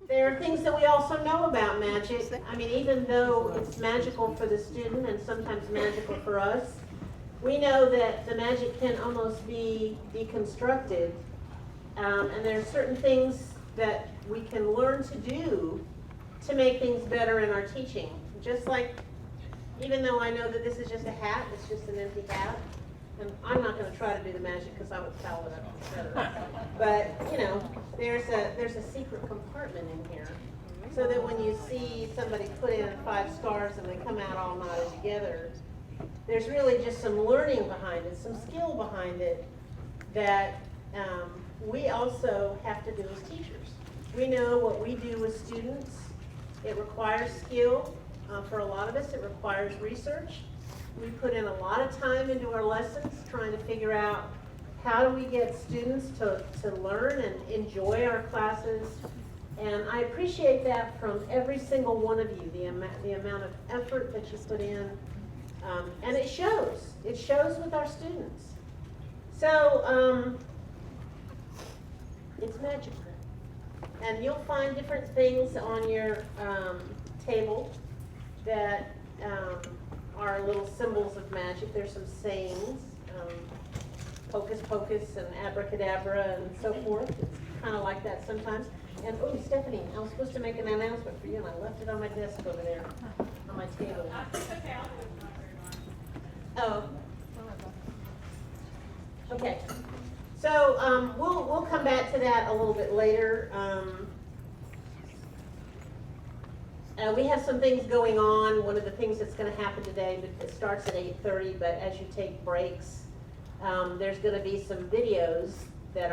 There are things that we also know about magic. I mean, even though it's magical for the student and sometimes magical for us, we know that the magic can almost be deconstructed. And there are certain things that we can learn to do to make things better in our teaching. Just like, even though I know that this is just a hat, it's just an empty hat, and I'm not going to try to do the magic because I would foul it up, etc. But, you know, there's a secret compartment in here, so that when you see somebody put in 5 stars and they come out all knotted together, there's really just some learning behind it, some skill behind it that we also have to do as teachers. We know what we do with students. It requires skill. For a lot of us, it requires research. We put in a lot of time into our lessons trying to figure out how do we get students to learn and enjoy our classes. And I appreciate that from every single one of you, the amount of effort that you put in. And it shows. It shows with our students. So it's magic. And you'll find different things on your table that are little symbols of magic. There's some sayings, hocus pocus and abracadabra and so forth. It's kind of like that sometimes. And oh, Stephanie, I was supposed to make an announcement for you, and I left it on my desk over there on my table. Okay, I'll do it. Not very long. Oh. Okay. So we'll come back to that a little bit later. We have some things going on. One of the things that's going to happen today, it starts at 8:30, but as you take breaks, there's going to be some videos that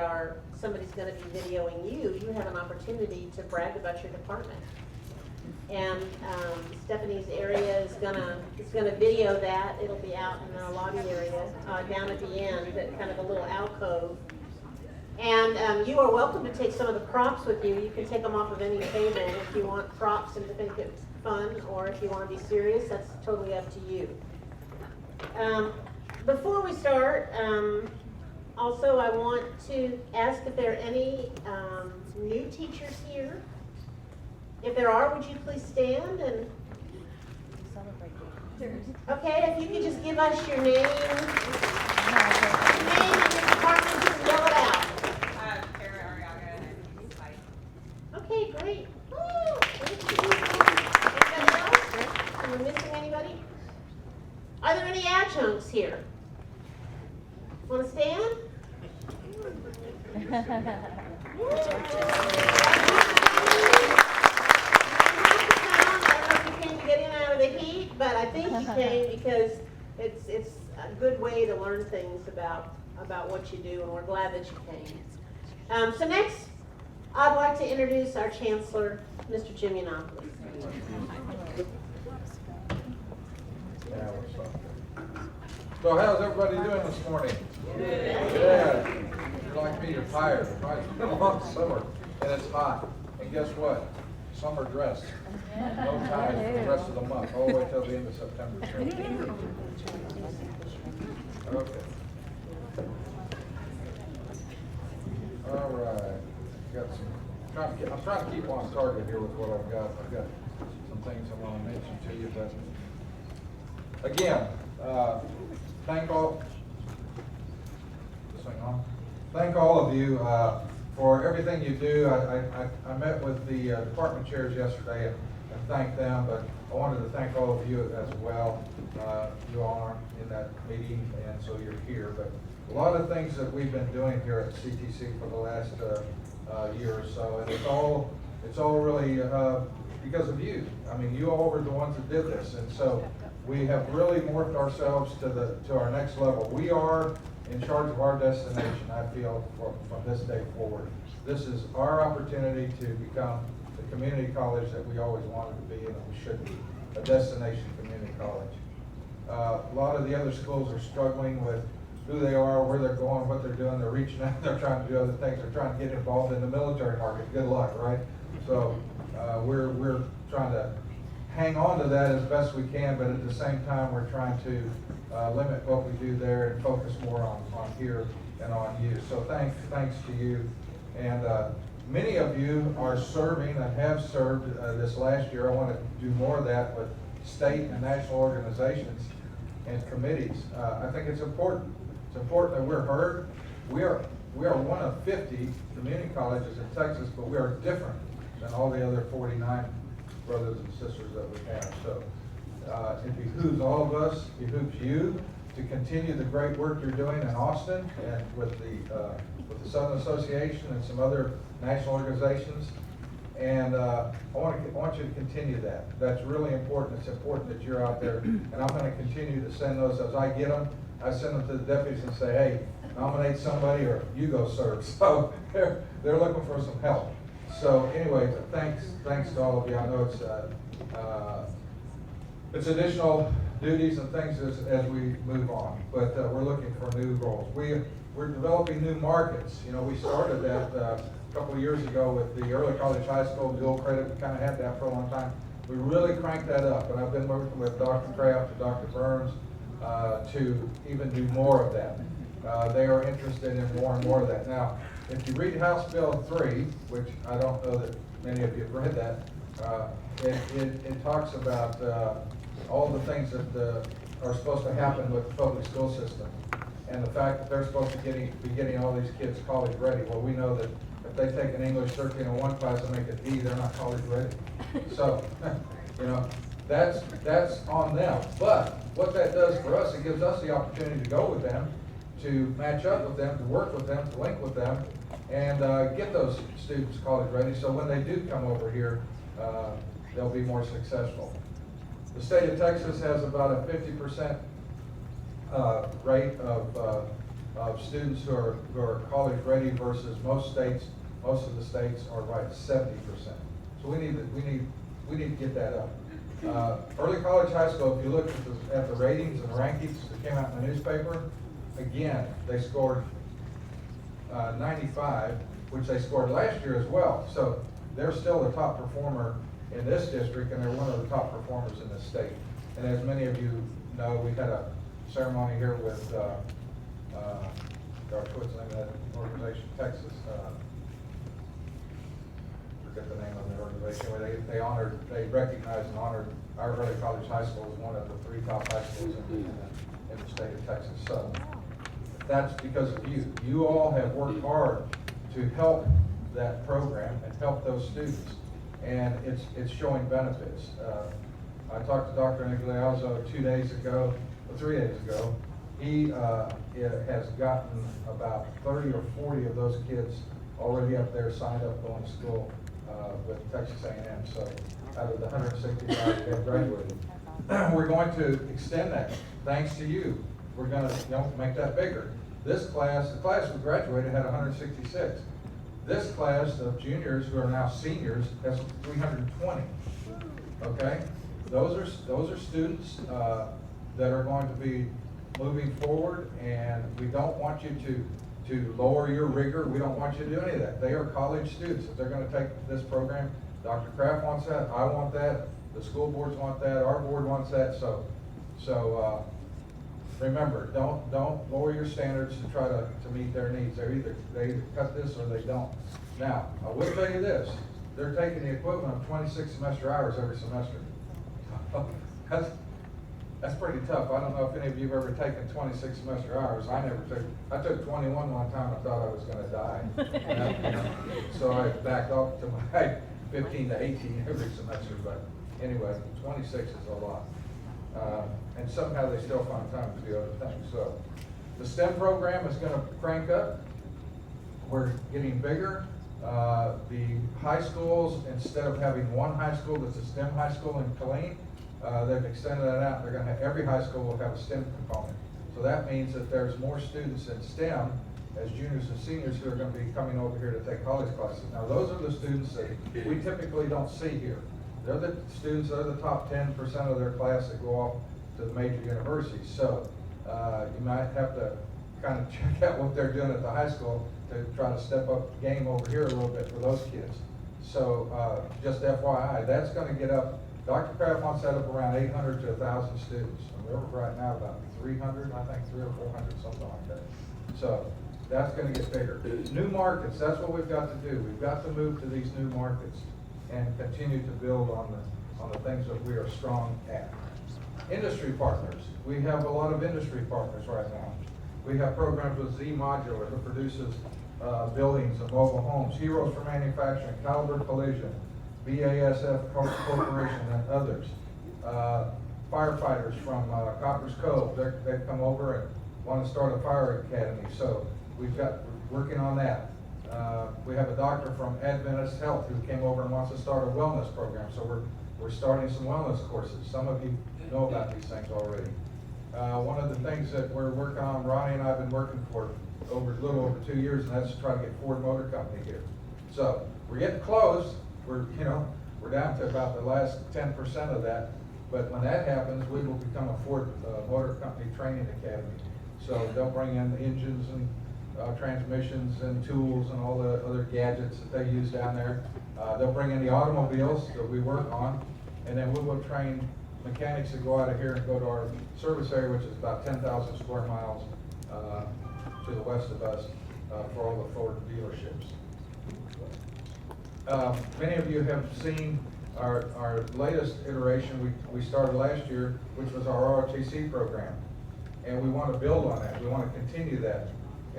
somebody's going to be videoing you. You have an opportunity to brag about your department. And Stephanie's area is gonna video that. It'll be out in our lobby area, down at the end, at kind of a little alcove. And you are welcome to take some of the props with you. You can take them off of any table if you want props and to think it's fun, or if you want to be serious, that's totally up to you. Before we start, also I want to ask if there are any new teachers here. If there are, would you please stand and okay, if you could just give us your name and your department, just yell it out. Okay, great. Woo! Anybody else? Am I missing anybody? Are there any adjuncts here? Want to stand? But I think you came because it's a good way to learn things about what you do, and we're glad that you came. So next, I'd like to introduce our Chancellor, Mr. Jim Yiannopoulos. So how's everybody doing this morning? Yeah. You're like me, you're tired, right? It's been a long summer, and it's hot. And guess what? Summer dress. No time for the rest of the month, all the way till the end of September. Okay. All right. I'm trying to keep on target here with what I've got. I've got some things I want to mention to you, but again, thank all of you for everything you do. I met with the department chairs yesterday and thanked them, but I wanted to thank all of you as well. You all aren't in that meeting, and so you're here. But a lot of things that we've been doing here at CTC for the last year or so, and it's all really because of you. I mean, you all were the ones that did this, and so we have really morphed ourselves to our next level. We are in charge of our destination, I feel, from this day forward. This is our opportunity to become the community college that we always wanted to be and that we should be, a destination community college. A lot of the other schools are struggling with who they are, where they're going, what they're doing. They're reaching out, they're trying to do other things. They're trying to get involved in the military market. Good luck, right? So we're trying to hang on to that as best we can, but at the same time, we're trying to limit what we do there and focus more on here and on you. So thanks to you. And Many of you are serving and have served this last year. I want to do more of that with state and national organizations and committees. I think it's important. It's important that we're heard. We are one of 50 community colleges in Texas, but we are different than all the other 49 brothers and sisters that we have. So it behooves all of us, it behooves you to continue the great work you're doing in Austin and with the Southern Association and some other national organizations. And I want you to continue that. That's really important. It's important that you're out there. And I'm going to continue to send those as I get them. I send them to the deputies and say, hey, nominate somebody or you go serve. So they're looking for some help. So anyway, thanks to all of you. I know it's additional duties and things as we move on, but we're looking for new roles. We're developing new markets. You know, we started that a couple of years ago with the early college, high school, dual credit. We kind of had that for a long time. We really cranked that up, and I've been working with Dr. Kraft and Dr. Burns to even do more of that. They are interested in more and more of that. Now, if you read House Bill 3, which I don't know that many of you have read that, it talks about all the things that are supposed to happen with the public school system, and the fact that they're supposed to be getting all these kids college ready. Well, we know that if they take an English 1301 class and make a D, they're not college ready. So, you know, that's on them. But what that does for us, it gives us the opportunity to go with them, to match up with them, to work with them, to link with them, and get those students college ready. So when they do come over here, they'll be more successful. The state of Texas has about a 50% rate of students who are college ready versus most of the states are right at 70%. So we need to get that up. Early college, high school, if you look at the ratings and rankings that came out in the newspaper, again, they scored 95, which they scored last year as well. So they're still the top performer in this district, and they're one of the top performers in this state. And as many of you know, we had a ceremony here with, what's the name of that organization, Texas, forget the name of the organization, where they recognized and honored our early college high school as one of the 3 top high schools in the state of Texas. So that's because of you. You all have worked hard to help that program and help those students, and it's showing benefits. I talked to Dr. Nigliazzo 3 days ago. He has gotten about 30 or 40 of those kids already up there signed up going to school with Texas A&M. So out of the 165 that have graduated, we're going to extend that. Thanks to you, we're going to make that bigger. This class, the class we graduated had 166. This class of juniors who are now seniors has 320. Okay, those are students that are going to be moving forward, and we don't want you to lower your rigor. We don't want you to do any of that. They are college students. If they're going to take this program, Dr. Kraft wants that. I want that. The school boards want that. Our board wants that. So remember, don't lower your standards to try to meet their needs. They either cut this or they don't. Now, I will tell you this: they're taking the equivalent of 26 semester hours every semester. That's pretty tough. I don't know if any of you have ever taken 26 semester hours. I took 21 one time. I thought I was going to die. So I backed off to my 15 to 18 every semester. But anyway, 26 is a lot. And somehow they still find time to do other things. So the STEM program is going to crank up. We're getting bigger. The high schools, instead of having one high school that's a STEM high school in Killeen, they've extended that out. They're going to have, every high school will have a STEM component. So that means that there's more students in STEM as juniors and seniors who are going to be coming over here to take college classes. Now those are the students that we typically don't see here. They're the students that are the top 10% of their class that go off to the major universities. So you might have to kind of check out what they're doing at the high school to try to step up the game over here a little bit for those kids. So just FYI, that's going to get up. Dr. Kraft wants that up around 800 to 1,000 students. And we're right now about 300, I think 300 or 400, something like that. So That's gonna get bigger. New markets, that's what we've got to do. We've got to move to these new markets and continue to build on the things that we are strong at. Industry partners, we have a lot of industry partners right now. We have programs with Z Modular, who produces buildings and mobile homes, Heroes for Manufacturing, Caliber Collision, BASF Corporation, and others. Firefighters from Coppers Cove, they've come over and want to start a fire academy, so we're working on that. We have a doctor from Adventist Health who came over and wants to start a wellness program, so we're starting some wellness courses. Some of you know about these things already. One of the things that we're working on, Ronnie and I have been working for a little over 2 years, and that's to try to get Ford Motor Company here. So we're getting close. We're down to about the last 10% of that. But when that happens, we will become a Ford Motor Company training academy. So they'll bring in engines and transmissions and tools and all the other gadgets that they use down there. They'll bring in the automobiles that we work on, and then we will train mechanics that go out of here and go to our service area, which is about 10,000 square miles to the west of us for all the Ford dealerships. Many of you have seen our latest iteration we started last year, which was our ROTC program. And we want to build on that. We want to continue that.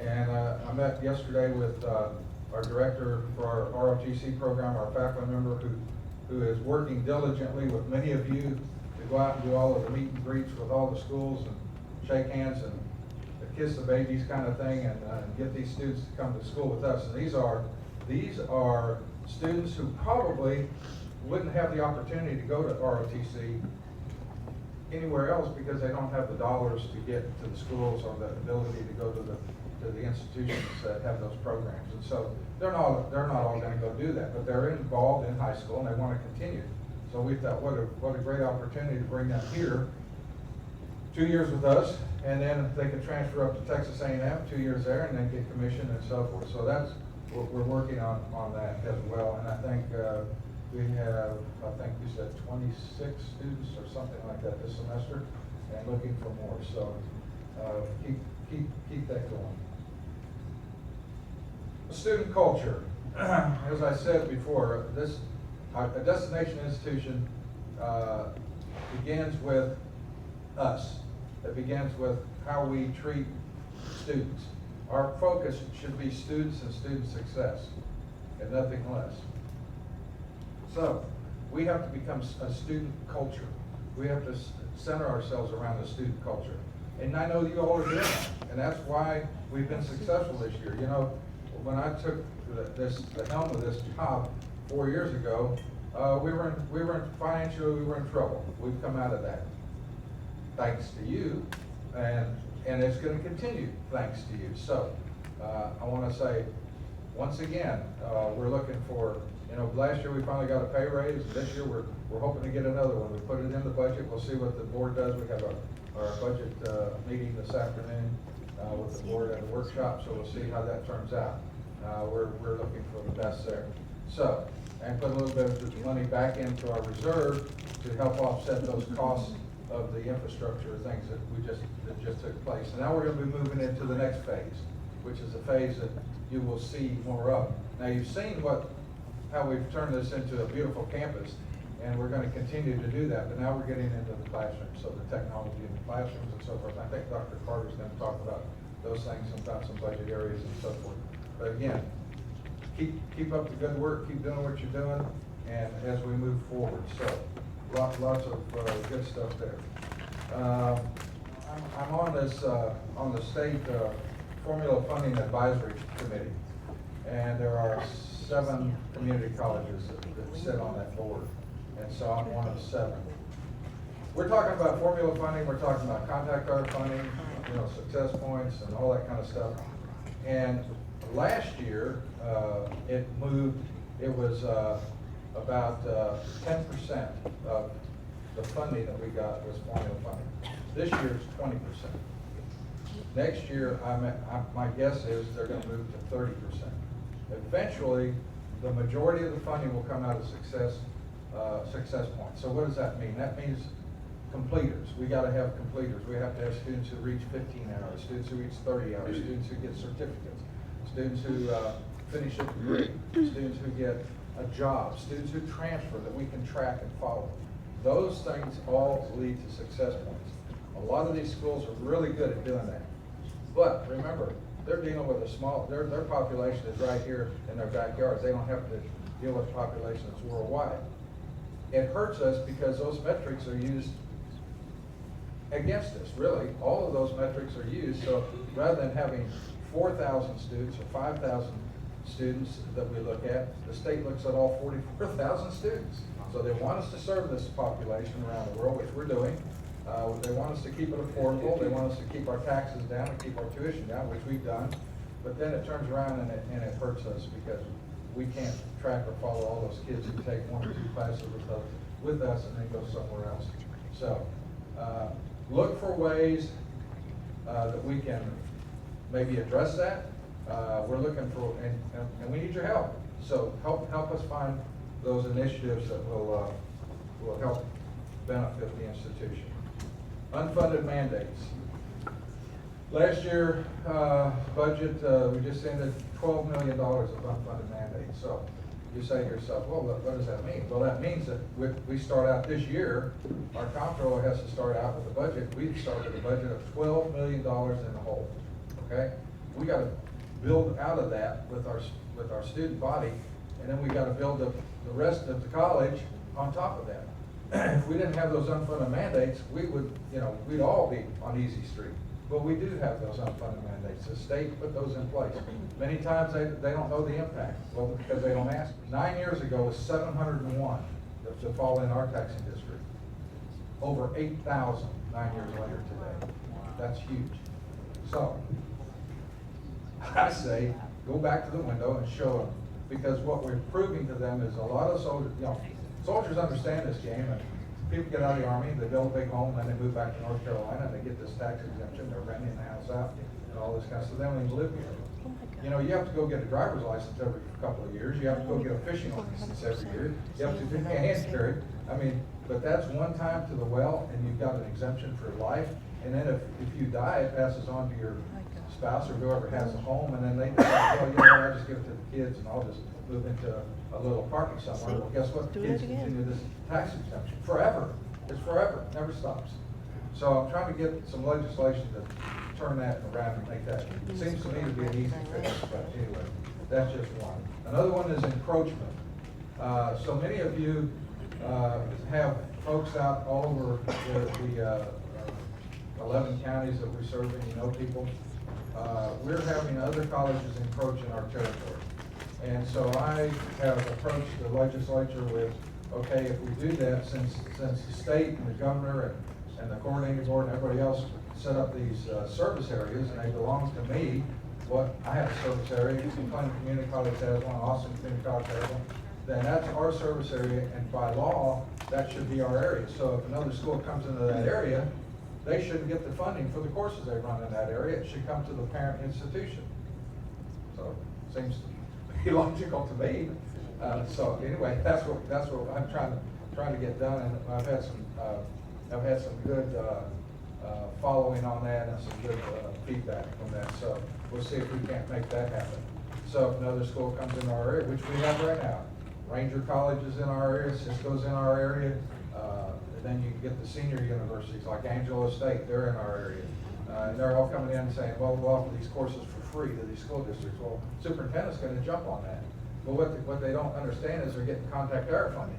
And I met yesterday with our director for our ROTC program, our faculty member who is working diligently with many of you to go out and do all of the meet and greets with all the schools and shake hands and kiss the babies kind of thing, and get these students to come to school with us. And these are students who probably wouldn't have the opportunity to go to ROTC anywhere else because they don't have the dollars to get to the schools or the ability to go to the institutions that have those programs. And so they're not all going to go do that, but they're involved in high school and they want to continue. So we thought, what a great opportunity to bring them here, 2 years with us, and then they can transfer up to Texas A&M, 2 years there, and then get commissioned and so forth. So that's what we're working on that as well. And I think we have, you said 26 students or something like that this semester, and looking for more. So keep that going. Student culture. As I said before, a destination institution begins with us. It begins with how we treat students. Our focus should be students and student success, and nothing less. So, we have to become a student culture. We have to center ourselves around the student culture. And I know you all are doing that, and that's why we've been successful this year. You know, when I took the helm of this job 4 years ago, we were financially in trouble. We've come out of that, thanks to you, and it's going to continue thanks to you. So I want to say, once again, we're looking for, last year we finally got a pay raise. This year we're hoping to get another one. We put it in the budget. We'll see what the board does. We have our budget meeting this afternoon with the board at a workshop, so we'll see how that turns out. We're looking for the best there. So, and put a little bit of the money back into our reserve to help offset those costs of the infrastructure things that just took place. And now we're going to be moving into the next phase, which is a phase that you will see more of. Now you've seen how we've turned this into a beautiful campus, and we're going to continue to do that. But now we're getting into the classrooms, so the technology in the classrooms and so forth. I think Dr. Carter's going to talk about those things and about some budget areas and so forth. But again, keep up the good work, keep doing what you're doing, and as we move forward. So lots of good stuff there. I'm on the state formula funding advisory committee, and there are 7 community colleges that sit on that board, and so I'm one of 7. We're talking about formula funding, we're talking about contact card funding, success points and all that kind of stuff. And last year, it was about 10% of the funding that we got was formula funding. This year it's 20%. Next year, my guess is they're going to move to 30%. Eventually, the majority of the funding will come out of success points. So what does that mean? That means completers. We gotta have completers. We have to have students who reach 15 hours, students who reach 30 hours, students who get certificates, students who finish a degree, students who get a job, students who transfer that we can track and follow. Those things all lead to success points. A lot of these schools are really good at doing that. But remember, they're dealing with a small, their population is right here in their backyards. They don't have to deal with a population that's worldwide. It hurts us because those metrics are used against us, really. All of those metrics are used, so rather than having 4,000 students or 5,000 students that we look at, the state looks at all 44,000 students. So they want us to serve this population around the world, which we're doing. They want us to keep it affordable. They want us to keep our taxes down and keep our tuition down, which we've done. But then it turns around and it hurts us because we can't track or follow all those kids who take 1 or 2 classes with us and then go somewhere else. So look for ways that we can maybe address that. We're looking for, and we need your help. So help us find those initiatives that will help benefit the institution. Unfunded mandates. Last year budget, we just ended $12 million of unfunded mandates. So you say to yourself, well, what does that mean? Well, that means that we start out this year, our comptroller has to start out with a budget. We start with a budget of $12 million in the hole. Okay, we got to build out of that with our student body, and then we got to build the rest of the college on top of that. If we didn't have those unfunded mandates, we would, we'd all be on easy street. But we do have those unfunded mandates. The state put those in place. Many times they don't know the impact, well, because they don't ask. 9 years ago was 701 to fall in our taxing district. Over 8,000 9 years later today. That's huge. So I say, go back to the window and show them, because what we're proving to them is a lot of soldiers, soldiers understand this game, and people get out of the Army, they build a big home, and then they move back to North Carolina, and they get this tax exemption, they're renting the house out, and all this kind of stuff. They don't even live here. You have to go get a driver's license every couple of years. You have to go get a fishing license every year. You have to do hand carry. But that's one time to the well, and you've got an exemption for life. And then if you die, it passes on to your spouse or whoever has a home, and then they decide, well, I'll just give it to the kids, and I'll just move into a little apartment somewhere. Well, guess what? The kids continue this tax exemption forever. It's forever. It never stops. So I'm trying to get some legislation to turn that around and make that. It seems to me to be an easy fix, but anyway, that's just one. Another one is encroachment. So many of you have folks out all over the 11 counties that we serve in, people. We're having other colleges encroach in our territory. And so I have approached the legislature with, okay, if we do that, since the state and the governor and the coordinating board and everybody else set up these service areas, and they belong to me, I have a service area, Clinton Community College has one, Austin Community College has one, then that's our service area, and by law, that should be our area. So if another school comes into that area, they shouldn't get the funding for the courses they run in that area. It should come to the parent institution. So seems to be logical to me. So anyway, that's what I'm trying to get done, and I've had some good following on that and some good feedback from that. So we'll see if we can't make that happen. So if another school comes in our area, which we have right now, Ranger College is in our area, Cisco's in our area. Then you get the senior universities like Angelo State, they're in our area. And they're all coming in and saying, well, we'll offer these courses for free to these school districts. Well, superintendent's going to jump on that. But what they don't understand is they're getting contact error funding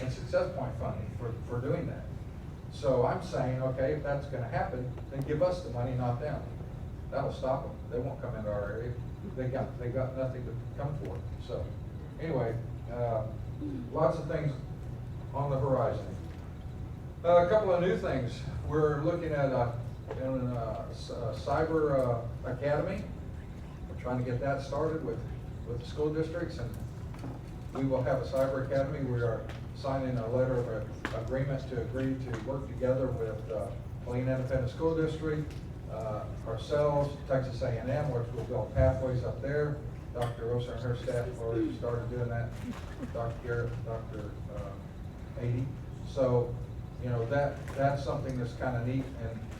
and success point funding for doing that. So I'm saying, okay, if that's going to happen, then give us the money, not them. That'll stop them. They won't come into our area. They got nothing to come for. So anyway, lots of things on the horizon. A couple of new things. We're looking at a cyber academy. We're trying to get that started with the school districts, and we will have a cyber academy. We are signing a letter of agreement to agree to work together with Helena Independent School District, ourselves, Texas A&M, which will build pathways up there. Dr. Rosa and her staff have already started doing that. Dr. Garrett, Dr. 80. So you know, that's something that's kind of neat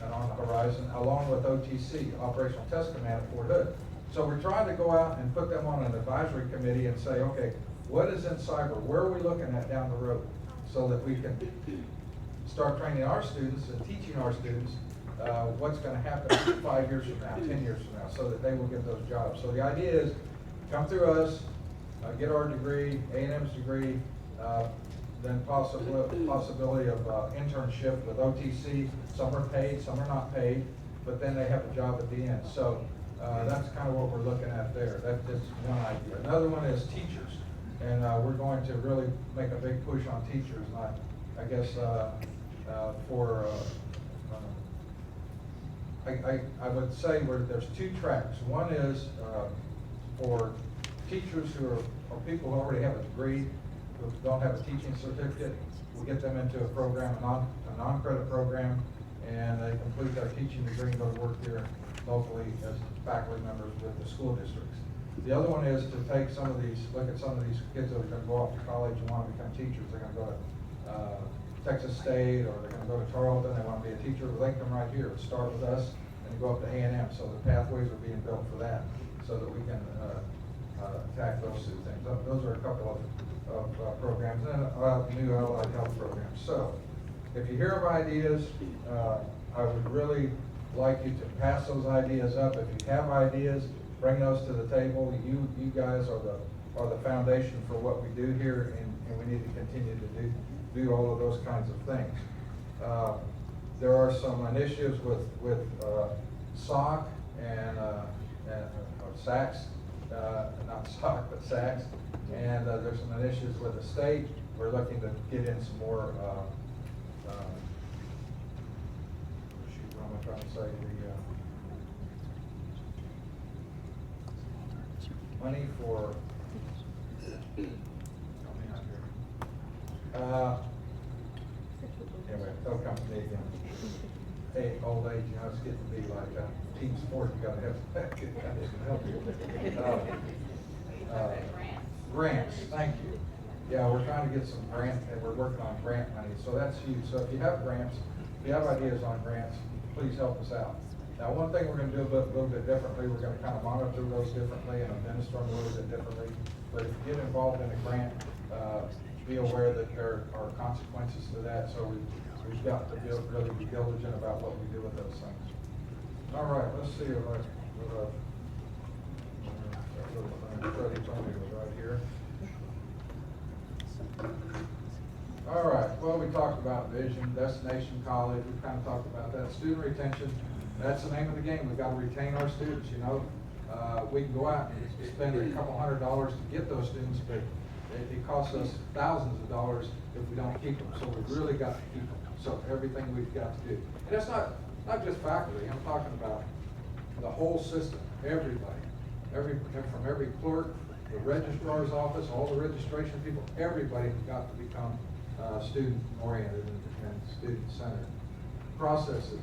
and on the horizon, along with OTC, Operational Test Command at Fort Hood. So we're trying to go out and put them on an advisory committee and say, okay, what is in cyber? Where are we looking at down the road? So that we can start training our students and teaching our students what's going to happen 5 years from now, 10 years from now, so that they will get those jobs. So the idea is, come through us, get our degree, A&M's degree, then possibility of internship with OTC. Some are paid, some are not paid, but then they have a job at the end. So that's kind of what we're looking at there. That's just one idea. Another one is teachers, and we're going to really make a big push on teachers. And I guess I would say there's 2 tracks. One is for teachers who are people who already have a degree, who don't have a teaching certificate. We'll get them into a program, a non-credit program, and they complete their teaching degree and go to work here locally as faculty members with the school districts. The other one is to take look at some of these kids that are going to go off to college and want to become teachers. They're going to go to Texas State, or they're going to go to Tarleton. They want to be a teacher. They come right here, start with us, and go up to A&M. So the pathways are being built for that, so that we can attack those 2 things. Those are a couple of programs, and then new allied health programs. So if you hear of ideas, I would really like you to pass those ideas up. If you have ideas, bring those to the table. You guys are the foundation for what we do here, and we need to continue to do all of those kinds of things. There are some initiatives with SOC and SACS, not SOC, but SACS, and there's some initiatives with the state. We're looking to get in some more, what am I trying to say? Money for, anyway, they'll come to me again. Hey, old age, you know, it's getting to be like a team sport. You gotta have that good kind of help you. Grants, thank you. Yeah, we're trying to get some grants, and we're working on grant money, so that's huge. So if you have grants, if you have ideas on grants, please help us out. Now, one thing we're going to do a little bit differently, we're going to kind of monitor those differently and administer them a little bit differently. But if you get involved in a grant, be aware that there are consequences to that. So we've got to really be diligent about what we do with those things. All right, let's see if Freddie told me was right here. All right, well, we talked about vision, destination college. We kind of talked about that. Student retention, that's the name of the game. We've got to retain our students, you know. We can go out and spend a couple $100 to get those students, but it costs us thousands of dollars if we don't keep them. So we've really got to keep them. So everything we've got to do. And that's not just faculty. I'm talking about the whole system, everybody. From every clerk, the registrar's office, all the registration people, everybody's got to become student-oriented and student-centered. Processes.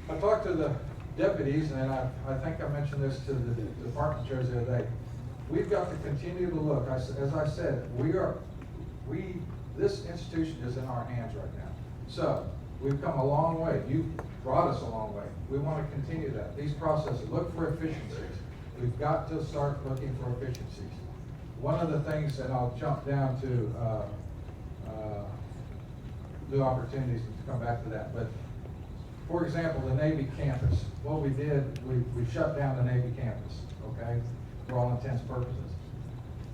I talked to the deputies, and I think I mentioned this to the department chairs the other day. We've got to continue to look. As I said, this institution is in our hands right now. So we've come a long way. You've brought us a long way. We want to continue that. These processes, look for efficiencies. We've got to start looking for efficiencies. One of the things, and I'll jump down to new opportunities to come back to that. But for example, the Navy campus. What we did, we shut down the Navy campus, okay, for all intents and purposes.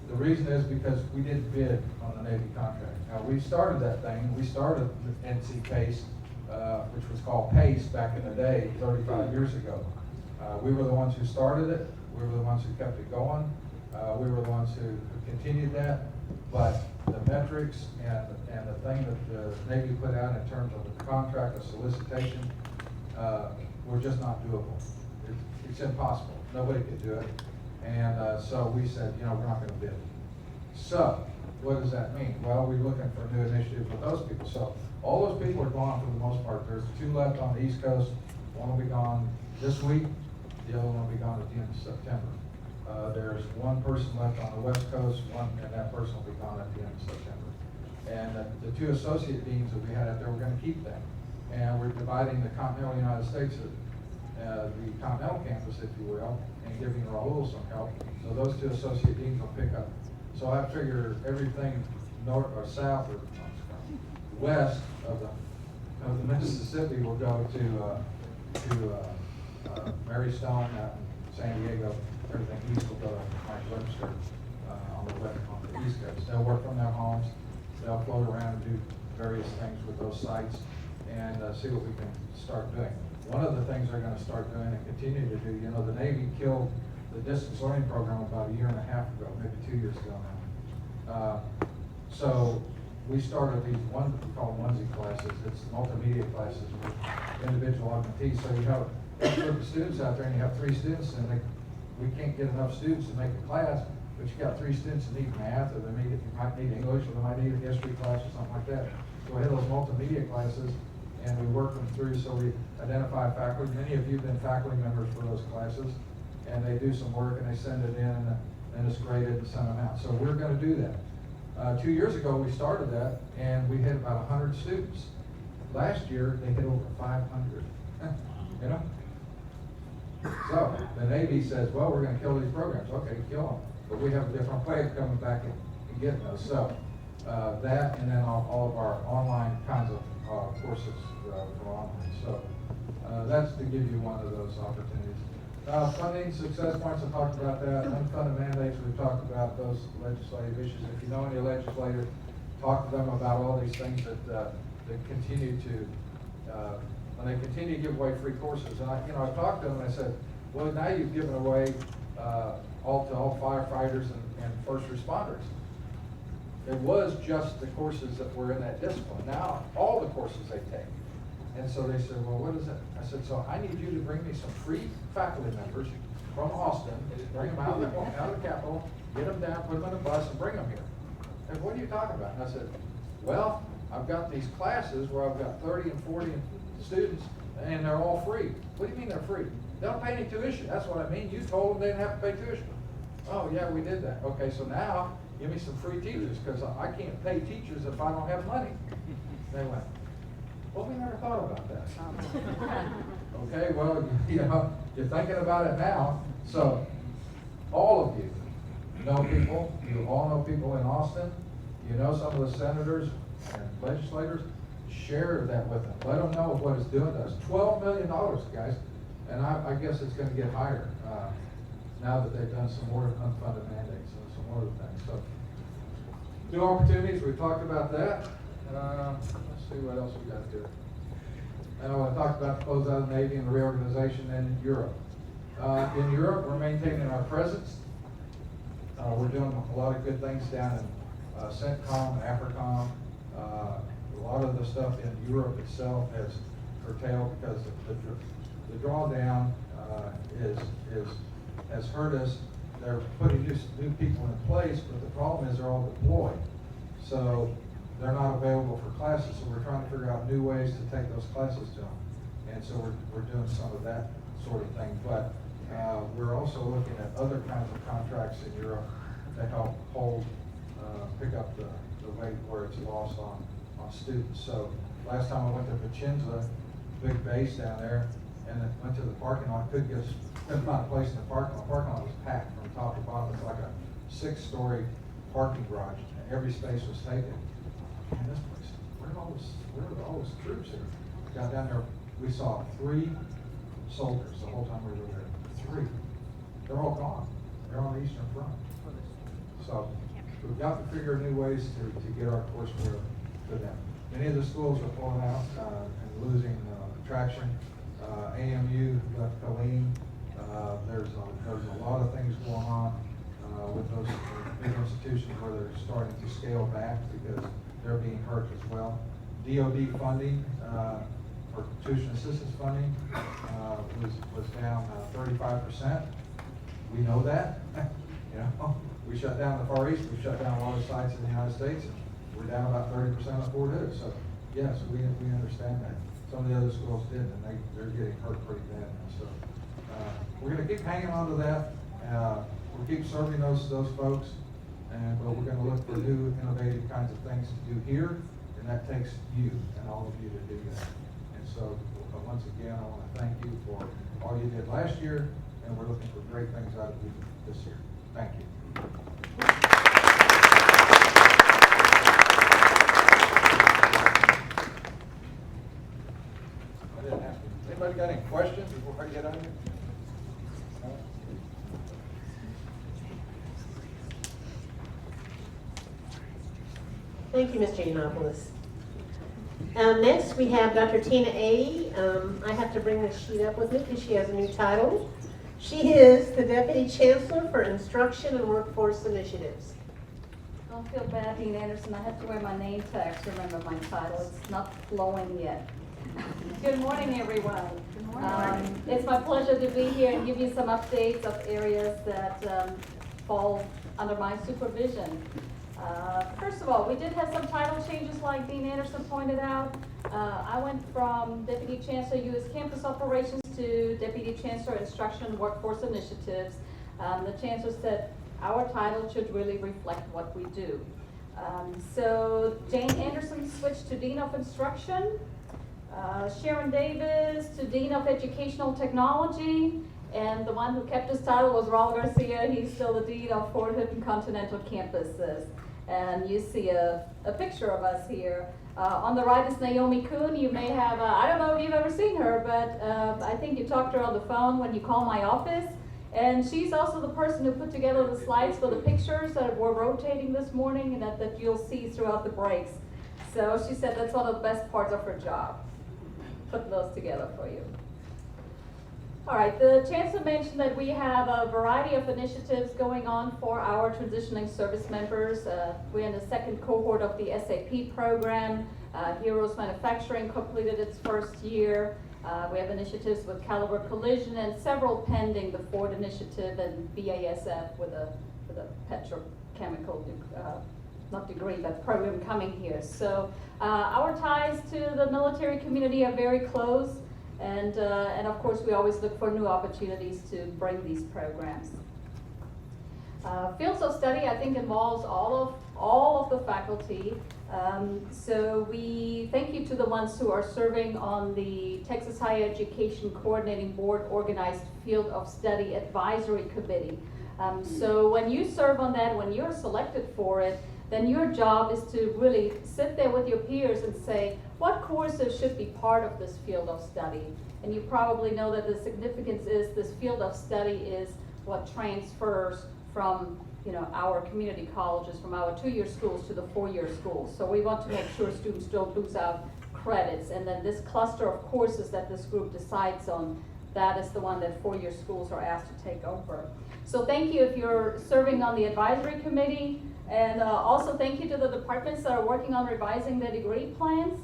The reason is because we didn't bid on the Navy contract. Now, we started that thing. We started NC PACE, which was called PACE back in the day, 35 years ago. We were the ones who started it. We were the ones who kept it going. We were the ones who continued that. But the metrics and the thing that the Navy put out in terms of the contract, the solicitation, were just not doable. It's impossible. Nobody could do it. And so we said, you know, we're not going to bid. So what does that mean? Well, we're looking for new initiatives with those people. So all those people are gone for the most part. There's 2 left on the East Coast. One will be gone this week. The other one will be gone at the end of September. There's 1 person left on the West Coast, and that person will be gone at the end of September. And the two associate deans that we had out there, we're gonna keep them. And we're dividing the continental United States, the continental campus, if you will, and giving Raul some help. So those two associate deans will pick up. So I figure everything north or south or west of the Mississippi will go to Mary Stone out in San Diego. Everything east will go to Mike Webster on the east coast. They'll work from their homes. They'll float around and do various things with those sites and see what we can start doing. One of the things they're going to start doing and continue to do, you know, the Navy killed the distance learning program about a year and a half ago, maybe 2 years ago now. So we started these we call them onesie classes. It's multimedia classes with individual augmentees. So you have a group of students out there and you have 3 students and we can't get enough students to make a class, but you got 3 students that need math, or they might need English, or they might need a history class or something like that. So we have those multimedia classes and we work them through, so we identify faculty. Many of you have been faculty members for those classes, and they do some work and they send it in and it's graded and sent them out. So we're gonna do that. 2 years ago, we started that and we had about 100 students. Last year, they hit over 500, you know? So the Navy says, well, we're gonna kill these programs. Okay, kill them. But we have a different way of coming back and getting those. So that, and then all of our online kinds of courses for online. So that's to give you one of those opportunities. Funding, success points, I talked about that. Unfunded mandates, we've talked about those legislative issues. If you know any legislators, talk to them about all these things that continue to, when they continue to give away free courses. And I talked to them and I said, well, now you've given away all firefighters and first responders. It was just the courses that were in that discipline. Now, all the courses they take. And so they said, well, what is it? I said, so I need you to bring me some free faculty members from Austin, bring them out of the Capitol, get them down, put them in a bus, and bring them here. And what are you talking about? And I said, well, I've got these classes where I've got 30 and 40 students, and they're all free. What do you mean they're free? They don't pay any tuition. That's what I mean. You told them they didn't have to pay tuition. Oh, yeah, we did that. Okay, so now give me some free teachers, because I can't pay teachers if I don't have money. They went, well, we never thought about that. Okay, well, you know, you're thinking about it now. So all of you know people, you all know people in Austin, you know some of the senators and legislators, share that with them. Let them know what it's doing to us. $12 million, guys. And I guess it's going to get higher now that they've done some more unfunded mandates and some more things. So new opportunities, we talked about that. Let's see what else we got here. I talked about the close out of the Navy and the reorganization in Europe. In Europe, we're maintaining our presence. We're doing a lot of good things down in CENTCOM, AFRICOM. A lot of the stuff in Europe itself has curtailed because the drawdown has hurt us. They're putting new people in place, but the problem is they're all deployed. So they're not available for classes, so we're trying to figure out new ways to take those classes to them. And so we're doing some of that sort of thing. But we're also looking at other kinds of contracts in Europe to help pick up the weight where it's lost on students. So last time I went to Vicenza, big base down there, and then went to the parking lot, couldn't find a place in the parking lot. The parking lot was packed from top to bottom. It's like a 6-story parking garage, and every space was taken. And this place, where are all those troops here? Got down there, we saw 3 soldiers the whole time we were there. 3. They're all gone. They're on the Eastern Front. So we've got to figure new ways to get our courseware to them. Many of the schools are pulling out and losing traction. AMU left Colleen. There's a lot of things going on with those big institutions where they're starting to scale back because they're being hurt as well. DoD funding for tuition assistance funding was down 35%. We know that. You know, we shut down the Far East. We shut down a lot of sites in the United States. And we're down about 30% on Purdue. So yes, we understand that. Some of the other schools did, and they're getting hurt pretty bad now. So we're going to keep hanging on to that. We'll keep serving those folks. And but we're gonna look for new, innovative kinds of things to do here, and that takes you and all of you to do that. And so, once again, I wanna thank you for all you did last year, and we're looking for great things out of you this year. Thank you. I didn't ask you. Anybody got any questions before I get out of here? No? Thank you, Mr. Yiannopoulos. Next, we have Dr. Tina A. I have to bring this sheet up with me because she has a new title. She is the Deputy Chancellor for Instruction and Workforce Initiatives. Don't feel bad, Dean Anderson. I have to wear my name tag to remember my title. It's not flowing yet. Good morning, everyone. Good morning. It's my pleasure to be here and give you some updates of areas that fall under my supervision. First of all, we did have some title changes like Dean Anderson pointed out. I went from Deputy Chancellor U.S. Campus Operations to Deputy Chancellor Instruction and Workforce Initiatives. The Chancellor said our title should really reflect what we do. So Jane Anderson switched to Dean of Instruction. Sharon Davis to Dean of Educational Technology. And the one who kept his title was Raul Garcia. He's still the Dean of Fort Hood and Continental Campuses. And you see a picture of us here. On the right is Naomi Kuhn. You may have, I don't know if you've ever seen her, but I think you talked to her on the phone when you call my office. And she's also the person who put together the slides for the pictures that were rotating this morning and that you'll see throughout the breaks. So she said that's one of the best parts of her job, putting those together for you. All right, the Chancellor mentioned that we have a variety of initiatives going on for our transitioning service members. We're in the second cohort of the SAP program. Heroes Manufacturing completed its first year. We have initiatives with Caliber Collision and several pending, the Ford Initiative and BASF with a petrochemical, not degree, but program coming here. So our ties to the military community are very close. And of course, we always look for new opportunities to bring these programs. Fields of study, I think, involves all of the faculty. So we thank you to the ones who are serving on the Texas Higher Education Coordinating Board Organized Field of Study Advisory Committee. So when you serve on that, when you're selected for it, then your job is to really sit there with your peers and say, what courses should be part of this field of study? And you probably know that the significance is this field of study is what transfers from our community colleges, from our 2-year schools to the 4-year schools. So we want to make sure students don't lose out credits. And then this cluster of courses that this group decides on, that is the one that 4-year schools are asked to take over. So thank you if you're serving on the advisory committee. And also thank you to the departments that are working on revising their degree plans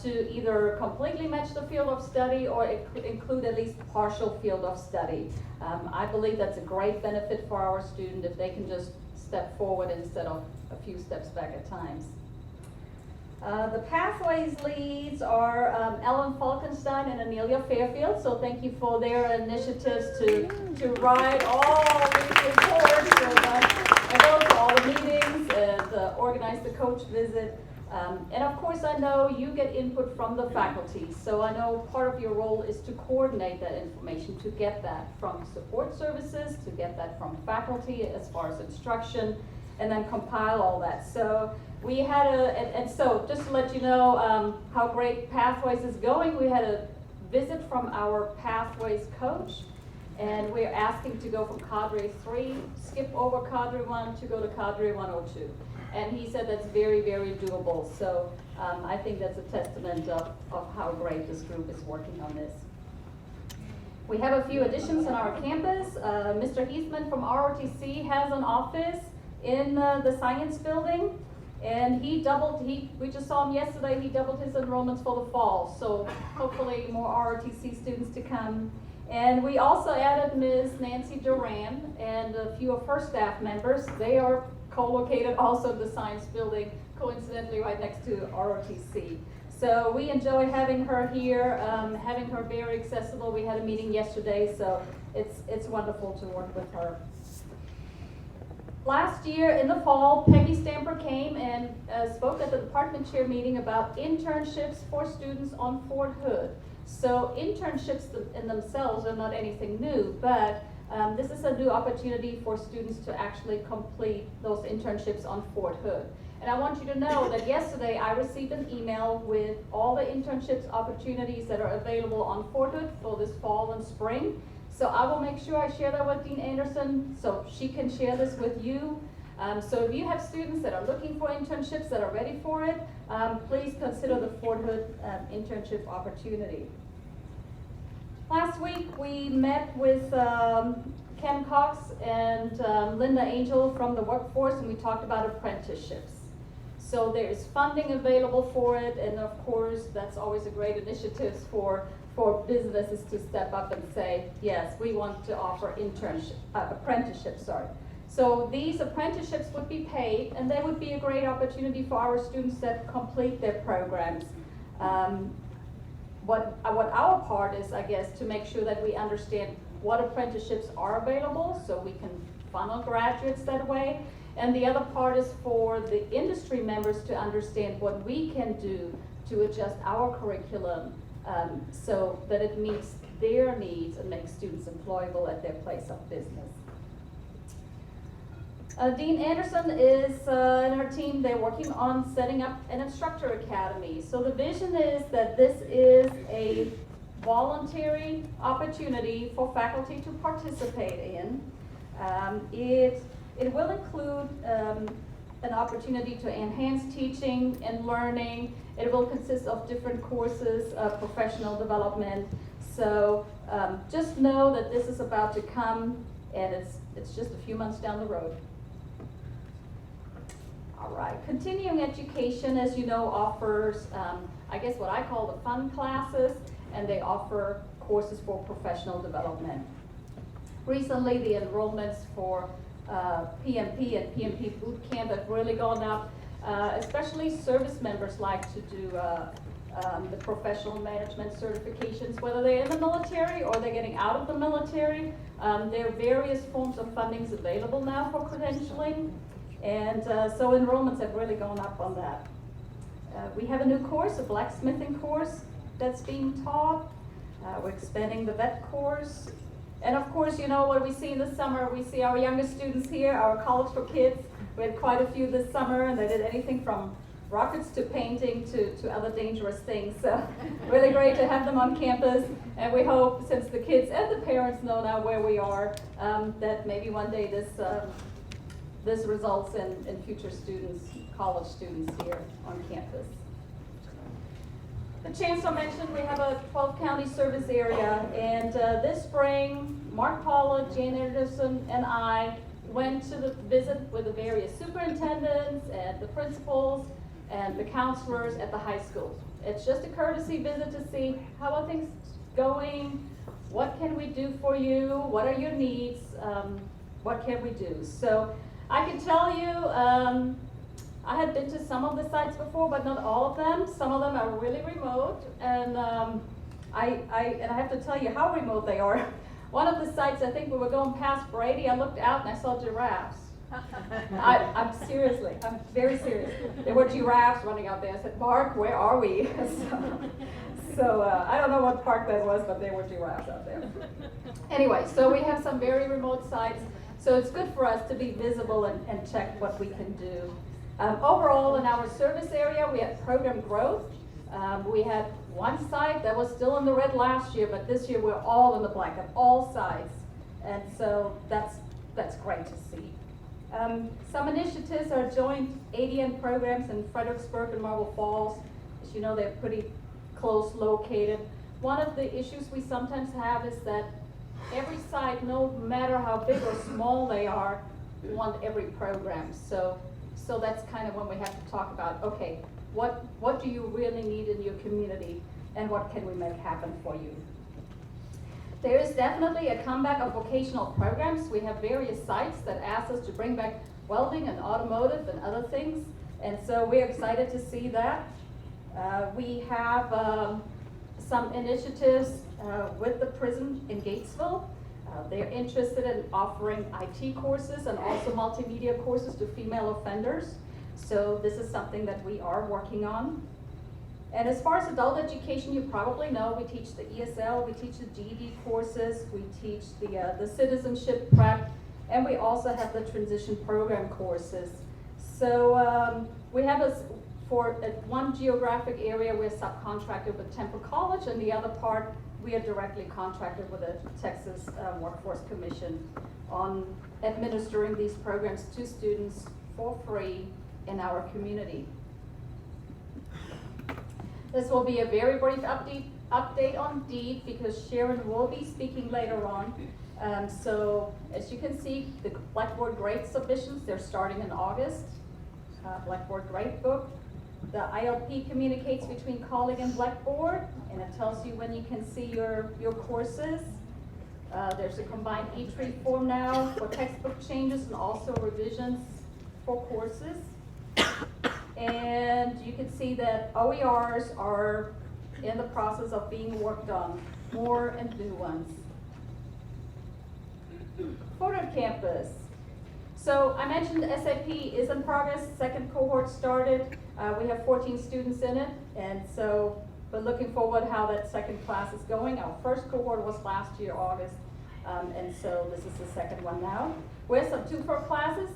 to either completely match the field of study or include at least partial field of study. I believe that's a great benefit for our student if they can just step forward instead of a few steps back at times. The Pathways leads are Ellen Falkenstein and Amelia Fairfield, so thank you for their initiatives to write all these reports and go to all the meetings and organize the coach visit. And of course, I know you get input from the faculty, so I know part of your role is to coordinate that information, to get that from support services, to get that from faculty as far as instruction, and then compile all that. So we had and so just to let you know how great Pathways is going, we had a visit from our Pathways coach, and we're asking to go from Cadre 3, skip over Cadre 1 to go to Cadre 102. And he said that's very, very doable. So I think that's a testament of how great this group is working on this. We have a few additions on our campus. Mr. Heathman from ROTC has an office in the science building. And we just saw him yesterday, he doubled his enrollments for the fall. So hopefully more ROTC students to come. And we also added Ms. Nancy Duran and a few of her staff members. They are co-located also in the science building, coincidentally right next to ROTC. So we enjoy having her here, having her very accessible. We had a meeting yesterday, so it's wonderful to work with her. Last year in the fall, Peggy Stamper came and spoke at the department chair meeting about internships for students on Fort Hood. So internships in themselves are not anything new, but this is a new opportunity for students to actually complete those internships on Fort Hood. And I want you to know that yesterday I received an email with all the internships opportunities that are available on Fort Hood for this fall and spring. So I will make sure I share that with Dean Anderson so she can share this with you. So if you have students that are looking for internships that are ready for it, please consider the Fort Hood internship opportunity. Last week we met with Ken Cox and Linda Angel from the workforce, and we talked about apprenticeships. So there is funding available for it, and of course that's always a great initiative for businesses to step up and say, yes, we want to offer apprenticeships. So these apprenticeships would be paid, and they would be a great opportunity for our students that complete their programs. What our part is, I guess, to make sure that we understand what apprenticeships are available so we can funnel graduates that way. And the other part is for the industry members to understand what we can do to adjust our curriculum so that it meets their needs and makes students employable at their place of business. Dean Anderson is and her team, they're working on setting up an instructor academy. So the vision is that this is a voluntary opportunity for faculty to participate in. It will include an opportunity to enhance teaching and learning. It will consist of different courses of professional development. So just know that this is about to come, and it's just a few months down the road. All right, continuing education, as you know, offers, I guess what I call the fun classes, and they offer courses for professional development. Recently, the enrollments for PMP and PMP boot camp have really gone up. Especially service members like to do the professional management certifications, whether they're in the military or they're getting out of the military. There are various forms of fundings available now for credentialing, and so enrollments have really gone up on that. We have a new course, a blacksmithing course that's being taught. We're expanding the vet course. And of course, you know what we see in the summer, we see our youngest students here, our College for Kids. We had quite a few this summer, and they did anything from rockets to painting to other dangerous things. So really great to have them on campus. And we hope, since the kids and the parents know now where we are, that maybe one day this results in future students, college students here on campus. The Chancellor mentioned we have a 12-county service area, and this spring, Mark Paula, Jane Anderson, and I went to visit with the various superintendents and the principals and the counselors at the high schools. It's just a courtesy visit to see how are things going, what can we do for you, what are your needs, what can we do. So I can tell you, I had been to some of the sites before, but not all of them. Some of them are really remote, and I have to tell you how remote they are. One of the sites, I think we were going past Brady, I looked out and I saw giraffes. I'm very serious. There were giraffes running out there. I said, Mark, where are we? So I don't know what park that was, but there were giraffes out there. Anyway, so we have some very remote sites, so it's good for us to be visible and check what we can do. Overall, in our service area, we had program growth. We had one site that was still in the red last year, but this year we're all in the black at all sides. And so that's great to see. Some initiatives are joint ADN programs in Fredericksburg and Marble Falls. As you know, they're pretty close located. One of the issues we sometimes have is that every site, no matter how big or small they are, want every program. So that's kind of when we have to talk about, okay, what do you really need in your community, and what can we make happen for you? There is definitely a comeback of vocational programs. We have various sites that ask us to bring back welding and automotive and other things, and so we're excited to see that. We have some initiatives with the prison in Gatesville. They're interested in offering IT courses and also multimedia courses to female offenders. So this is something that we are working on. And as far as adult education, you probably know we teach the ESL, we teach the GED courses, we teach the citizenship prep, and we also have the transition program courses. So we have for one geographic area, we're subcontracted with Temple College, and the other part, we are directly contracted with the Texas Workforce Commission on administering these programs to students for free in our community. This will be a very brief update on DEED because Sharon will be speaking later on. So as you can see, the Blackboard grade submissions, they're starting in August. Blackboard grade book. The ILP communicates between colleague and Blackboard, and it tells you when you can see your courses. There's a combined e-treat form now for textbook changes and also revisions for courses. And you can see that OERs are in the process of being worked on, more and new ones. Photo Campus. So I mentioned SAP is in progress, second cohort started. We have 14 students in it, and so we're looking forward how that second class is going. Our first cohort was last year, August, and so this is the second one now. We have some 2-4 classes.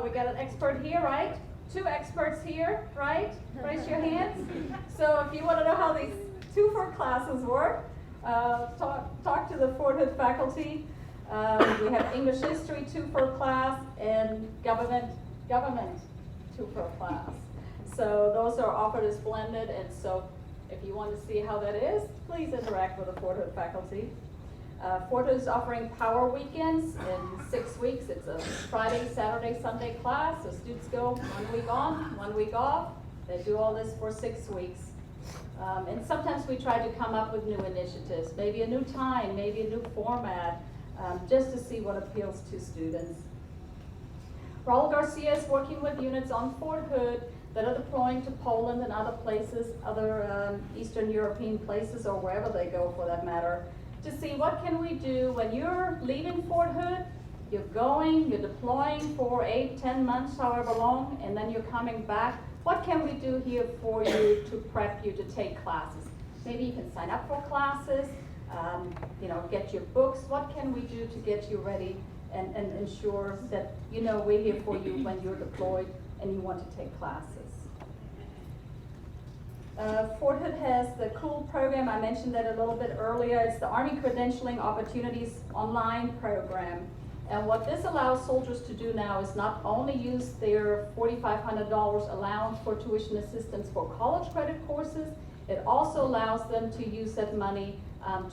We got an expert here, right? 2 experts here, right? Raise your hands. So if you want to know how these 2-4 classes work, talk to the Fort Hood faculty. We have English history 2-4 class and government 2-4 class. So those are offered as blended, and so if you want to see how that is, please interact with the Fort Hood faculty. Fort Hood is offering Power Weekends in 6 weeks. It's a Friday, Saturday, Sunday class. So students go 1 week on, 1 week off. They do all this for 6 weeks. And sometimes we try to come up with new initiatives, maybe a new time, maybe a new format, just to see what appeals to students. Raul Garcia is working with units on Fort Hood that are deploying to Poland and other places, other Eastern European places, or wherever they go for that matter, to see what can we do when you're leaving Fort Hood, you're deploying for 8-10 months, however long, and then you're coming back. What can we do here for you to prep you to take classes? Maybe you can sign up for classes, get your books. What can we do to get you ready and ensure that we're here for you when you're deployed and you want to take classes? Fort Hood has the COOL program. I mentioned that a little bit earlier. It's the Army Credentialing Opportunities Online program. And what this allows soldiers to do now is not only use their $4,500 allowance for tuition assistance for college credit courses, it also allows them to use that money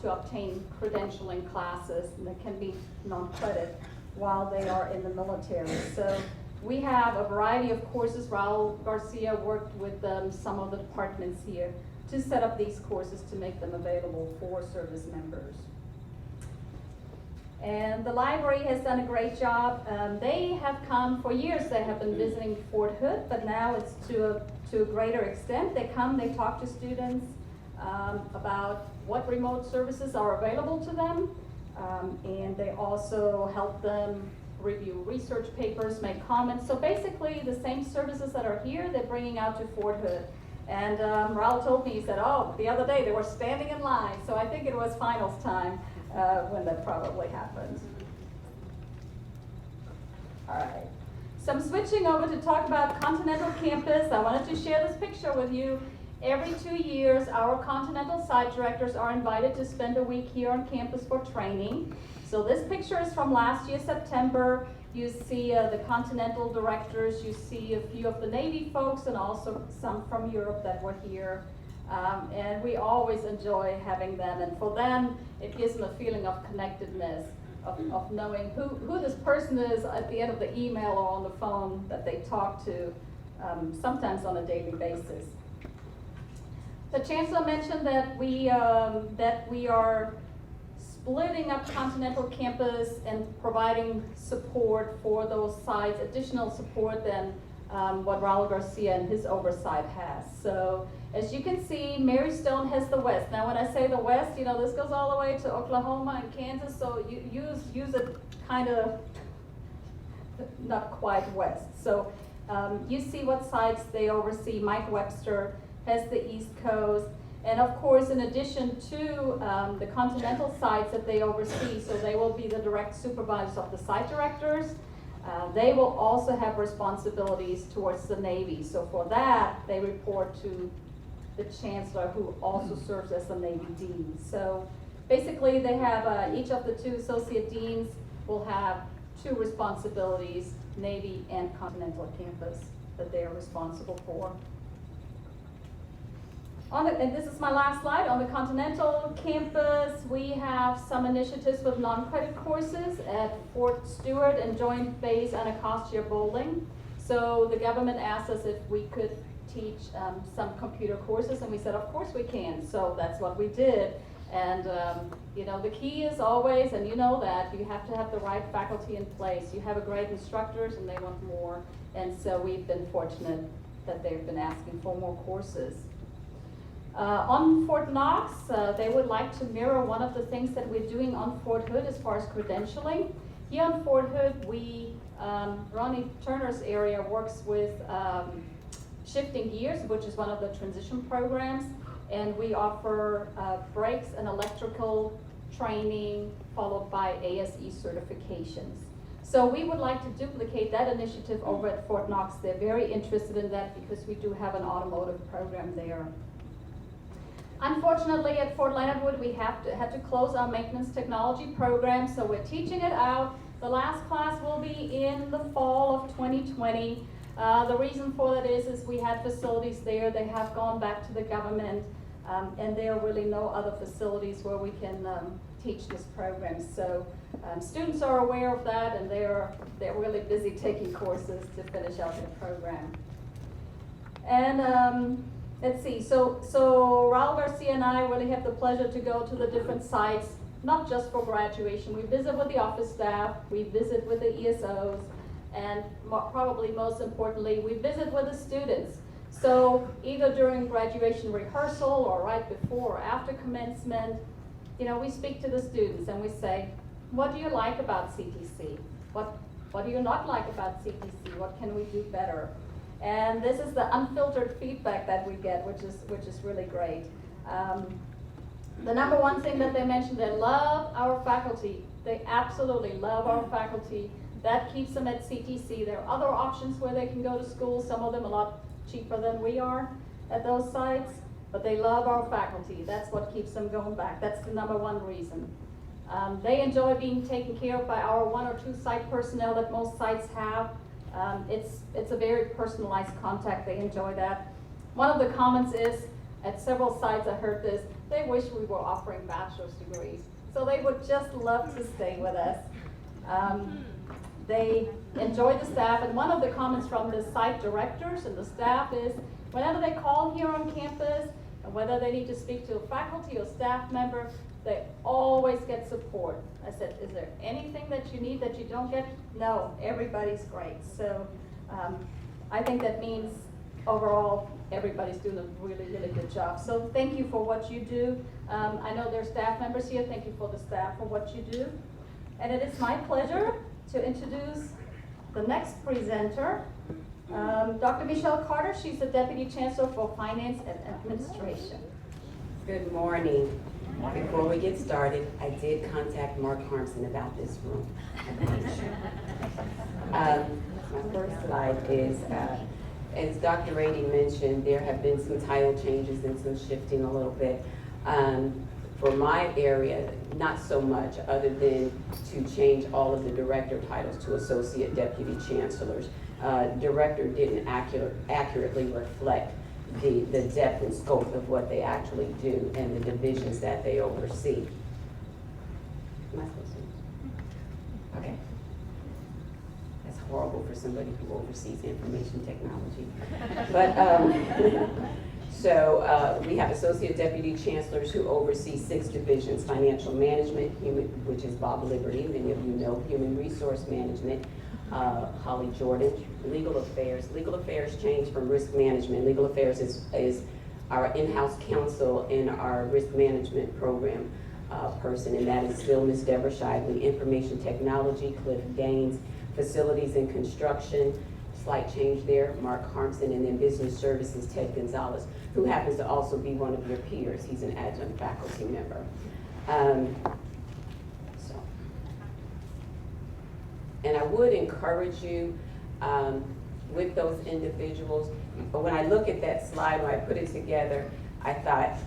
to obtain credentialing classes, and that can be non-credit while they are in the military. So we have a variety of courses. Raul Garcia worked with some of the departments here to set up these courses to make them available for service members. And the library has done a great job. They have come for years. They have been visiting Fort Hood, but now it's to a greater extent. They come, they talk to students about what remote services are available to them, and they also help them review research papers, make comments. So basically the same services that are here, they're bringing out to Fort Hood. And Raul told me, he said, oh, the other day they were standing in line. So I think it was finals time when that probably happened. All right. So I'm switching over to talk about Continental Campus. I wanted to share this picture with you. Every 2 years, our Continental site directors are invited to spend a week here on campus for training. So this picture is from last year, September. You see the Continental directors, you see a few of the Navy folks, and also some from Europe that were here. And we always enjoy having them. And for them, it gives them a feeling of connectedness, of knowing who this person is at the end of the email or on the phone that they talk to, sometimes on a daily basis. The Chancellor mentioned that we are splitting up Continental Campus and providing support for those sites, additional support than what Raul Garcia and his oversight has. So As you can see, Mary Stone has the west. Now when I say the west, you know, this goes all the way to Oklahoma and Kansas, so you use it kind of not quite west. So you see what sites they oversee. Mike Webster has the East Coast. And of course, in addition to the continental sites that they oversee, so they will be the direct supervisors of the site directors. They will also have responsibilities towards the Navy. So for that, they report to the Chancellor, who also serves as the Navy Dean. So basically, they have each of the two associate deans will have two responsibilities, Navy and Continental campus, that they are responsible for. And this is my last slide. On the Continental campus, we have some initiatives with non-credit courses at Fort Stewart and Joint Base Anacostia Bowling. So the government asked us if we could teach some computer courses, and we said, of course we can. So that's what we did. And you know, the key is always, and you know that, you have to have the right faculty in place. You have a great instructors and they want more. And so we've been fortunate that they've been asking for more courses. On Fort Knox, they would like to mirror one of the things that we're doing on Fort Hood as far as credentialing. Here on Fort Hood, Ronnie Turner's area works with Shifting Gears, which is one of the transition programs, and we offer brakes and electrical training followed by ASE certifications. So we would like to duplicate that initiative over at Fort Knox. They're very interested in that because we do have an automotive program there. Unfortunately, at Fort Leonard Wood, we had to close our maintenance technology program, so we're teaching it out. The last class will be in the fall of 2020. The reason for that is we had facilities there. They have gone back to the government, and there are really no other facilities where we can teach this program. So students are aware of that, and they're really busy taking courses to finish out their program. And let's see, so Raul Garcia and I really have the pleasure to go to the different sites, not just for graduation. We visit with the office staff, we visit with the ESOs, and probably most importantly, we visit with the students. So either during graduation rehearsal or right before or after commencement, you know, we speak to the students and we say, what do you like about CTC? What do you not like about CTC? What can we do better? And this is the unfiltered feedback that we get, which is really great. The number one thing that they mentioned, they love our faculty. They absolutely love our faculty. That keeps them at CTC. There are other options where they can go to school, some of them a lot cheaper than we are at those sites, but they love our faculty. That's what keeps them going back. That's the number one reason. They enjoy being taken care of by our 1 or 2 site personnel that most sites have. It's a very personalized contact. They enjoy that. One of the comments is, at several sites I heard this, they wish we were offering bachelor's degrees. So they would just love to stay with us. They enjoy the staff, and one of the comments from the site directors and the staff is, whenever they call here on campus, and whether they need to speak to a faculty or staff member, they always get support. I said, is there anything that you need that you don't get? No, everybody's great. So I think that means overall everybody's doing a really, really good job. So thank you for what you do. I know there are staff members here. Thank you for the staff for what you do. And it is my pleasure to introduce the next presenter, Dr. Michelle Carter. She's the Deputy Chancellor for Finance and Administration. Good morning. Before we get started, I did contact Mark Harmson about this room. My first slide is, as Dr. Rady mentioned, there have been some title changes and some shifting a little bit. For my area, not so much, other than to change all of the director titles to associate deputy chancellors. Director didn't accurately reflect the depth and scope of what they actually do and the divisions that they oversee. Am I supposed to? Okay. That's horrible for somebody who oversees information technology. But so we have associate deputy chancellors who oversee 6 divisions: financial management, which is Bob Liberty, many of you know, human resource management, Holly Jordan, legal affairs. Legal affairs changed from risk management. Legal affairs is our in-house counsel and our risk management program person, and that is still Ms. Deborah Shively. Information technology, Cliff Gaines. Facilities and construction, slight change there, Mark Harmson. And then business services, Ted Gonzalez, who happens to also be one of your peers. He's an adjunct faculty member. And I would encourage you with those individuals, but when I look at that slide, when I put it together, I thought,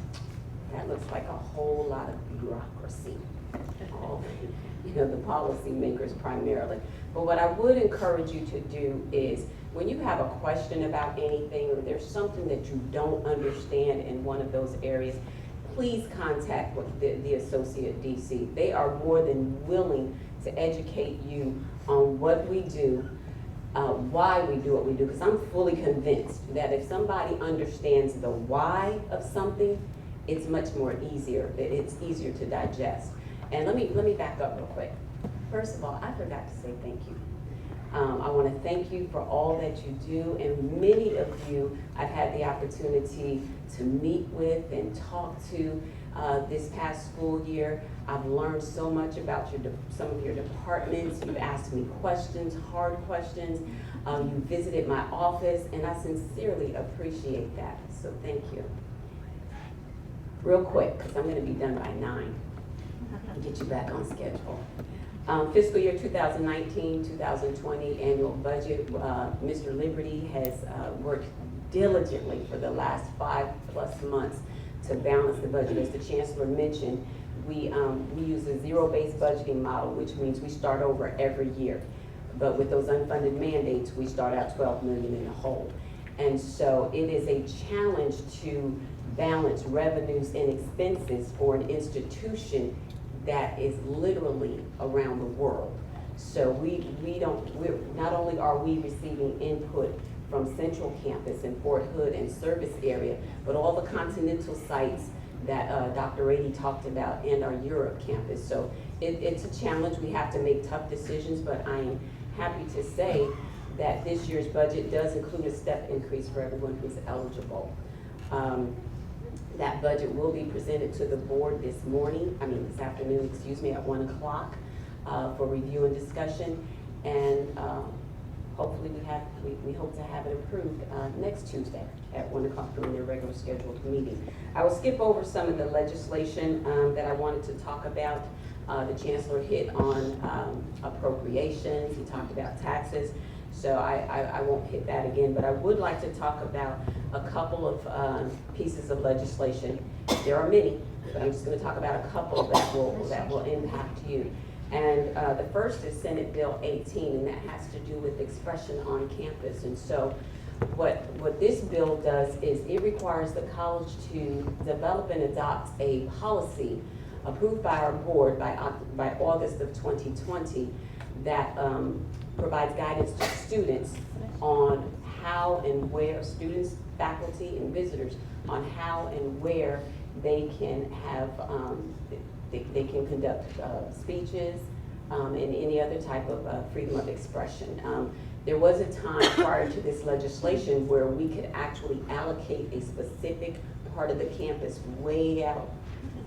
that looks like a whole lot of bureaucracy. The policymakers primarily. But what I would encourage you to do is, when you have a question about anything, or there's something that you don't understand in one of those areas, please contact the Associate DC. They are more than willing to educate you on what we do, why we do what we do, because I'm fully convinced that if somebody understands the why of something, it's much more easier, it's easier to digest. And let me back up real quick. First of all, I forgot to say thank you. I want to thank you for all that you do, and many of you I've had the opportunity to meet with and talk to this past school year. I've learned so much about some of your departments. You've asked me questions, hard questions. You visited my office, and I sincerely appreciate that, so thank you. Real quick, because I'm going to be done by 9, and get you back on schedule. Fiscal year 2019-2020 annual budget. Mr. Liberty has worked diligently for the last 5+ months to balance the budget. As the Chancellor mentioned, we use a zero-based budgeting model, which means we start over every year. But with those unfunded mandates, we start out $12 million in the hole. And so it is a challenge to balance revenues and expenses for an institution that is literally around the world. So we're not only are we receiving input from Central Campus and Fort Hood and service area, but all the continental sites that Dr. Rady talked about, and our Europe campus. So it's a challenge. We have to make tough decisions, but I am happy to say that this year's budget does include a step increase for everyone who's eligible. That budget will be presented to the board this afternoon, at 1 o'clock for review and discussion. And hopefully we hope to have it approved next Tuesday at 1 o'clock during their regular scheduled meeting. I will skip over some of the legislation that I wanted to talk about. The Chancellor hit on appropriations. He talked about taxes. So I won't hit that again, but I would like to talk about a couple of pieces of legislation. There are many, but I'm just going to talk about a couple that will impact you. And the first is Senate Bill 18, and that has to do with expression on campus. And so what this bill does is it requires the college to develop and adopt a policy approved by our board by August of 2020 that provides guidance to students on how and where students, faculty, and visitors on how and where they can have they can conduct speeches and any other type of freedom of expression. There was a time prior to this legislation where we could actually allocate a specific part of the campus way out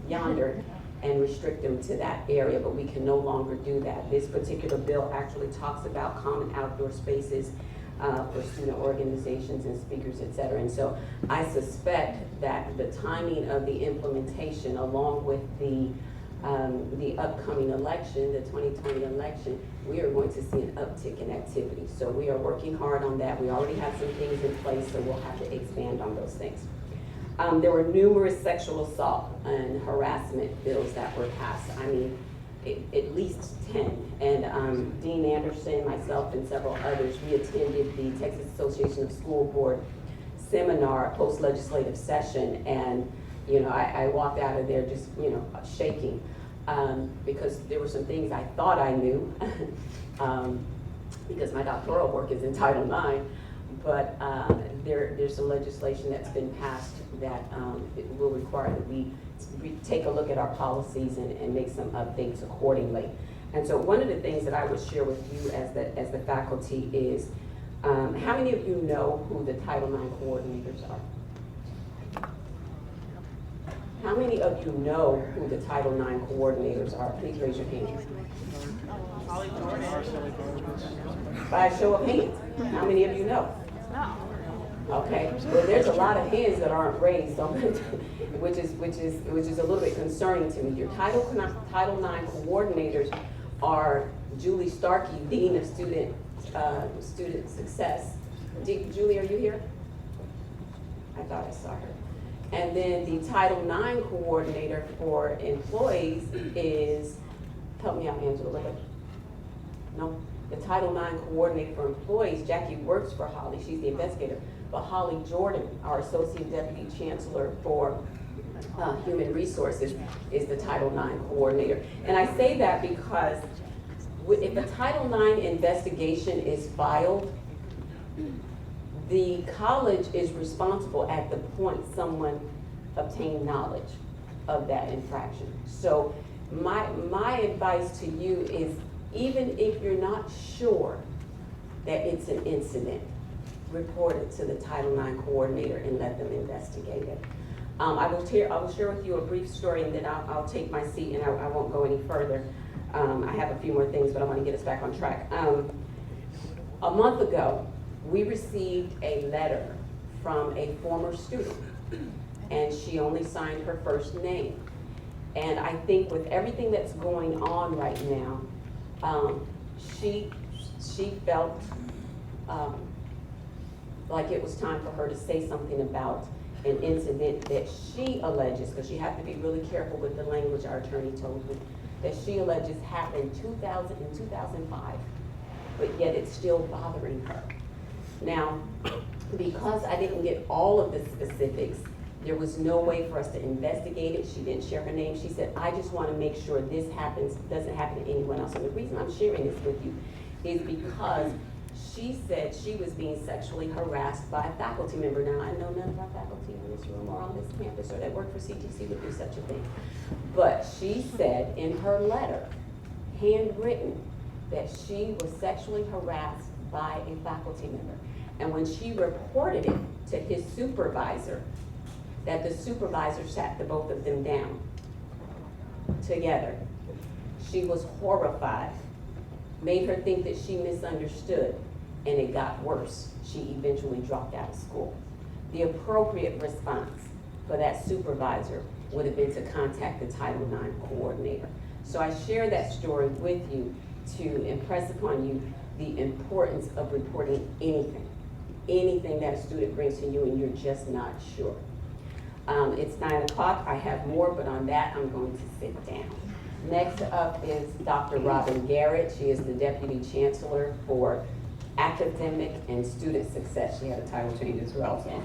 yonder and restrict them to that area, but we can no longer do that. This particular bill actually talks about common outdoor spaces for student organizations and speakers, et cetera. And so I suspect that the timing of the implementation, along with the upcoming election, the 2020 election, we are going to see an uptick in activity. So we are working hard on that. We already have some things in place, so we'll have to expand on those things. There were numerous sexual assault and harassment bills that were passed. I mean, at least 10. And Dean Anderson, myself, and several others, we attended the Texas Association of School Board seminar, post-legislative session, and I walked out of there just shaking because there were some things I thought I knew because my doctoral work is in Title IX, but there's some legislation that's been passed that it will require that we take a look at our policies and make some updates accordingly. And so one of the things that I would share with you as the faculty is, how many of you know who the Title IX coordinators are? How many of you know who the Title IX coordinators are? Please raise your hand. By a show of hands, how many of you know? Okay, well, there's a lot of hands that aren't raised, which is a little bit concerning to me. Your Title IX coordinators are Julie Starkey, Dean of Student Success. Julie, are you here? I thought I saw her. And then the Title IX coordinator for employees is, help me out, Angela. No? The Title IX coordinator for employees, Jackie works for Holly, she's the investigator. But Holly Jordan, our Associate Deputy Chancellor for Human Resources, is the Title IX coordinator. And I say that because if a Title IX investigation is filed, the college is responsible at the point someone obtained knowledge of that infraction. So my advice to you is, even if you're not sure that it's an incident, report it to the Title IX coordinator and let them investigate it. I will share with you a brief story, and then I'll take my seat and I won't go any further. I have a few more things, but I want to get us back on track. A month ago, we received a letter from a former student, and she only signed her first name. And I think with everything that's going on right now, she felt like it was time for her to say something about an incident that she alleges, because you have to be really careful with the language our attorney told me, that she alleges happened in 2005, but yet it's still bothering her. Now, because I didn't get all of the specifics, there was no way for us to investigate it. She didn't share her name. She said, I just want to make sure this doesn't happen to anyone else. And the reason I'm sharing this with you is because she said she was being sexually harassed by a faculty member. Now, I know none of our faculty in this room or on this campus or that work for CTC would do such a thing. But she said in her letter, handwritten, that she was sexually harassed by a faculty member. And when she reported it to his supervisor, that the supervisor sat the both of them down together, she was horrified, made her think that she misunderstood, and it got worse. She eventually dropped out of school. The appropriate response for that supervisor would have been to contact the Title IX coordinator. So I share that story with you to impress upon you the importance of reporting anything that a student brings to you and you're just not sure. It's 9 o'clock, I have more, but on that I'm going to sit down. Next up is Dr. Robin Garrett. She is the Deputy Chancellor for Academic and Student Success. She had a title change as well. So.